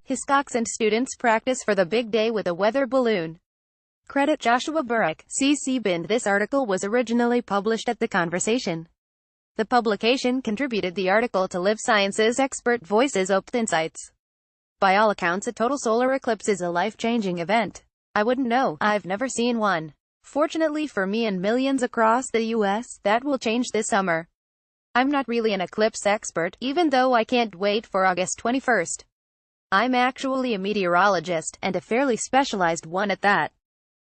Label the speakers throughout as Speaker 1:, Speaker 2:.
Speaker 1: Hiscox and students practice for the big day with a weather balloon. Credit Joshua Burrack, CC BYND. This article was originally published at The Conversation. The publication contributed the article to Live Science's Expert Voices Opt Insights. By all accounts, a total solar eclipse is a life-changing event. I wouldn't know, I've never seen one. Fortunately for me and millions across the US, that will change this summer. I'm not really an eclipse expert, even though I can't wait for August 21st. I'm actually a meteorologist, and a fairly specialized one at that.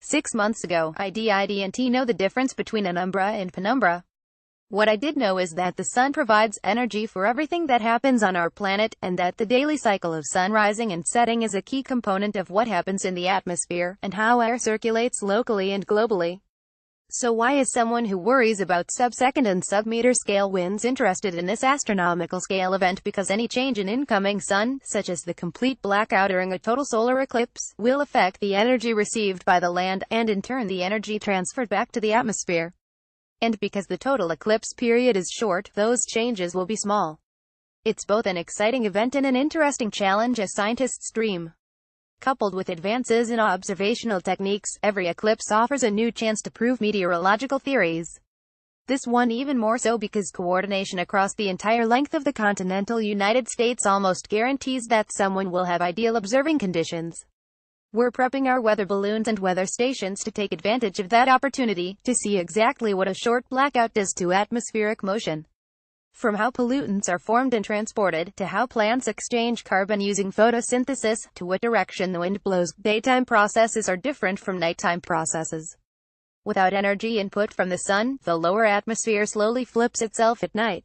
Speaker 1: 6 months ago, I didn't know the difference between an umbra and penumbra. What I did know is that the sun provides energy for everything that happens on our planet, and that the daily cycle of sun rising and setting is a key component of what happens in the atmosphere, and how air circulates locally and globally. So why is someone who worries about sub-second and sub-meter scale winds interested in this astronomical scale event? Because any change in incoming sun, such as the complete blackout during a total solar eclipse, will affect the energy received by the land, and in turn the energy transferred back to the atmosphere. And because the total eclipse period is short, those changes will be small. It's both an exciting event and an interesting challenge as scientists dream. Coupled with advances in observational techniques, every eclipse offers a new chance to prove meteorological theories. This one even more so because coordination across the entire length of the continental United States almost guarantees that someone will have ideal observing conditions. We're prepping our weather balloons and weather stations to take advantage of that opportunity, to see exactly what a short blackout does to atmospheric motion. From how pollutants are formed and transported, to how plants exchange carbon using photosynthesis, to what direction the wind blows. Daytime processes are different from nighttime processes. Without energy input from the sun, the lower atmosphere slowly flips itself at night.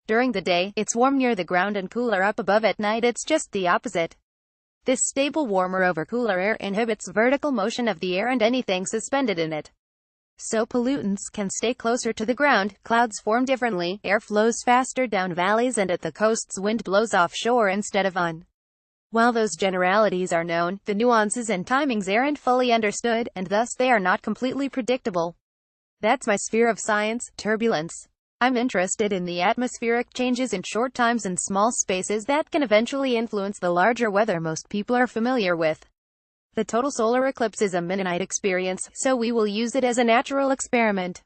Speaker 1: During the day, it's warm near the ground and cooler up above. At night it's just the opposite. This stable warmer over cooler air inhibits vertical motion of the air and anything suspended in it. So pollutants can stay closer to the ground, clouds form differently, air flows faster down valleys, and at the coasts wind blows offshore instead of on. While those generalities are known, the nuances and timings aren't fully understood, and thus they are not completely predictable. That's my sphere of science, turbulence. I'm interested in the atmospheric changes in short times and small spaces that can eventually influence the larger weather most people are familiar with. The total solar eclipse is a mini-night experience, so we will use it as a natural experiment.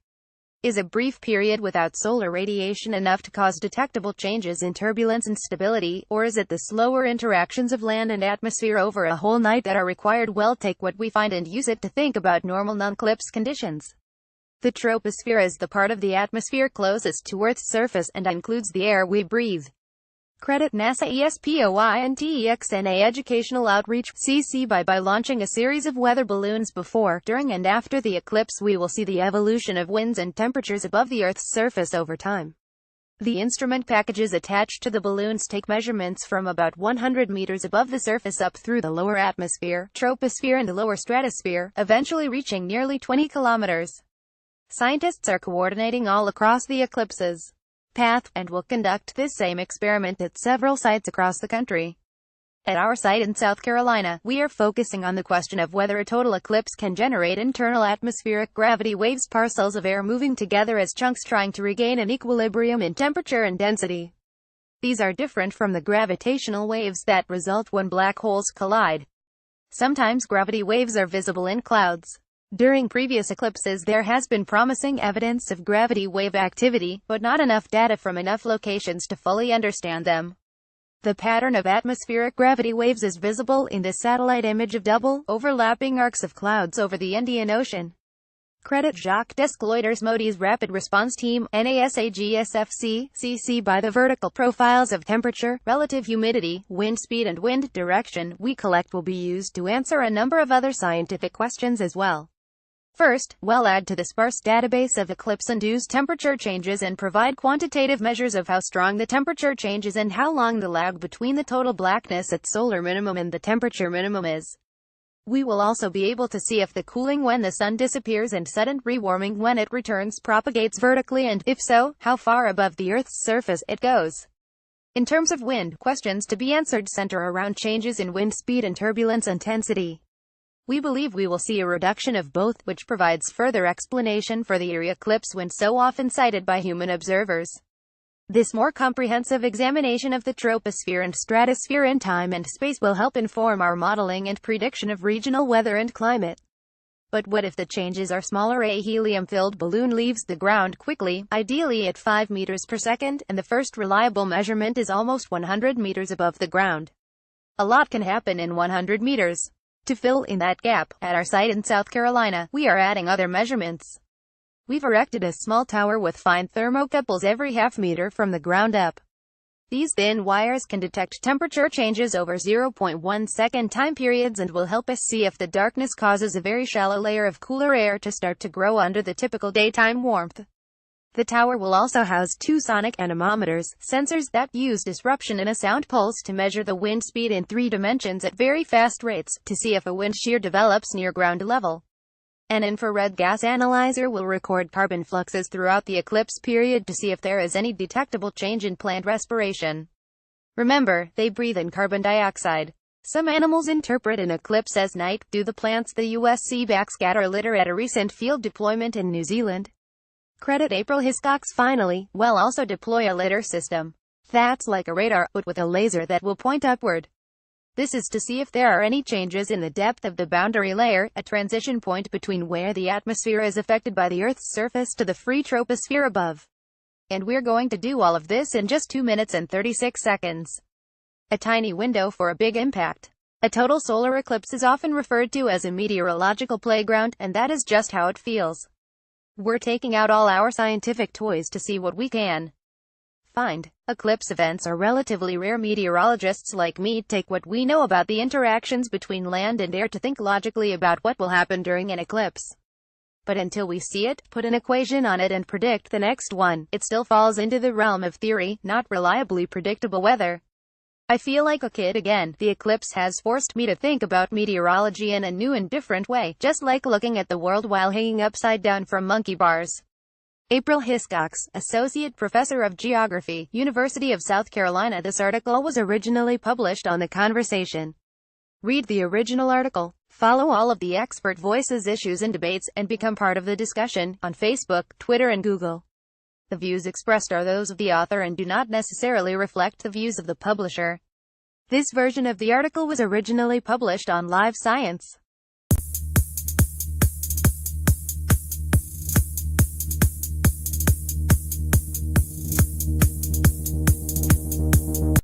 Speaker 1: Is a brief period without solar radiation enough to cause detectable changes in turbulence and stability, or is it the slower interactions of land and atmosphere over a whole night that are required? Well, take what we find and use it to think about normal non-eclipse conditions. The troposphere is the part of the atmosphere closest to Earth's surface, and includes the air we breathe. Credit NASA ESPOINTEXNA Educational Outreach, CC by launching a series of weather balloons before, during and after the eclipse. We will see the evolution of winds and temperatures above the Earth's surface over time. The instrument packages attached to the balloons take measurements from about 100 meters above the surface up through the lower atmosphere, troposphere and lower stratosphere, eventually reaching nearly 20 kilometers. Scientists are coordinating all across the eclipse's path, and will conduct this same experiment at several sites across the country. At our site in South Carolina, we are focusing on the question of whether a total eclipse can generate internal atmospheric gravity waves, parcels of air moving together as chunks trying to regain an equilibrium in temperature and density. These are different from the gravitational waves that result when black holes collide. Sometimes gravity waves are visible in clouds. During previous eclipses there has been promising evidence of gravity wave activity, but not enough data from enough locations to fully understand them. The pattern of atmospheric gravity waves is visible in this satellite image of double, overlapping arcs of clouds over the Indian Ocean. Credit Jacques Descloitres Modi's Rapid Response Team, NASAGSFC, CC by the vertical profiles of temperature, relative humidity, wind speed and wind direction we collect will be used to answer a number of other scientific questions as well. First, we'll add to the sparse database of eclipse-induced temperature changes and provide quantitative measures of how strong the temperature change is and how long the lag between the total blackness at solar minimum and the temperature minimum is. We will also be able to see if the cooling when the sun disappears and sudden rewarming when it returns propagates vertically, and, if so, how far above the Earth's surface it goes. In terms of wind, questions to be answered center around changes in wind speed and turbulence intensity. We believe we will see a reduction of both, which provides further explanation for the eerie eclipse wind so often cited by human observers. This more comprehensive examination of the troposphere and stratosphere in time and space will help inform our modeling and prediction of regional weather and climate. But what if the changes are smaller? A helium-filled balloon leaves the ground quickly, ideally at 5 meters per second, and the first reliable measurement is almost 100 meters above the ground. A lot can happen in 100 meters. To fill in that gap, at our site in South Carolina, we are adding other measurements. We've erected a small tower with fine thermocouples every half meter from the ground up. These thin wires can detect temperature changes over 0.1 second time periods and will help us see if the darkness causes a very shallow layer of cooler air to start to grow under the typical daytime warmth. The tower will also house 2 sonic anemometers, sensors that use disruption in a sound pulse to measure the wind speed in 3 dimensions at very fast rates, to see if a wind shear develops near ground level. An infrared gas analyzer will record carbon fluxes throughout the eclipse period to see if there is any detectable change in plant respiration. Remember, they breathe in carbon dioxide. Some animals interpret an eclipse as night. Do the plants the USC backscatter litter at a recent field deployment in New Zealand? Credit April Hiscox. Finally, well, also deploy a litter system. That's like a radar, but with a laser that will point upward. This is to see if there are any changes in the depth of the boundary layer, a transition point between where the atmosphere is affected by the Earth's surface to the free troposphere above. And we're going to do all of this in just 2 minutes and 36 seconds. A tiny window for a big impact. A total solar eclipse is often referred to as a meteorological playground, and that is just how it feels. We're taking out all our scientific toys to see what we can find. Eclipse events are relatively rare. Meteorologists like me take what we know about the interactions between land and air to think logically about what will happen during an eclipse. But until we see it, put an equation on it and predict the next one, it still falls into the realm of theory, not reliably predictable weather. I feel like a kid again. The eclipse has forced me to think about meteorology in a new and different way, just like looking at the world while hanging upside down from monkey bars. April Hiscox, Associate Professor of Geography, University of South Carolina. This article was originally published on The Conversation. Read the original article. Follow all of the expert voices, issues and debates, and become part of the discussion on Facebook, Twitter and Google. The views expressed are those of the author and do not necessarily reflect the views of the publisher. This version of the article was originally published on Live Science.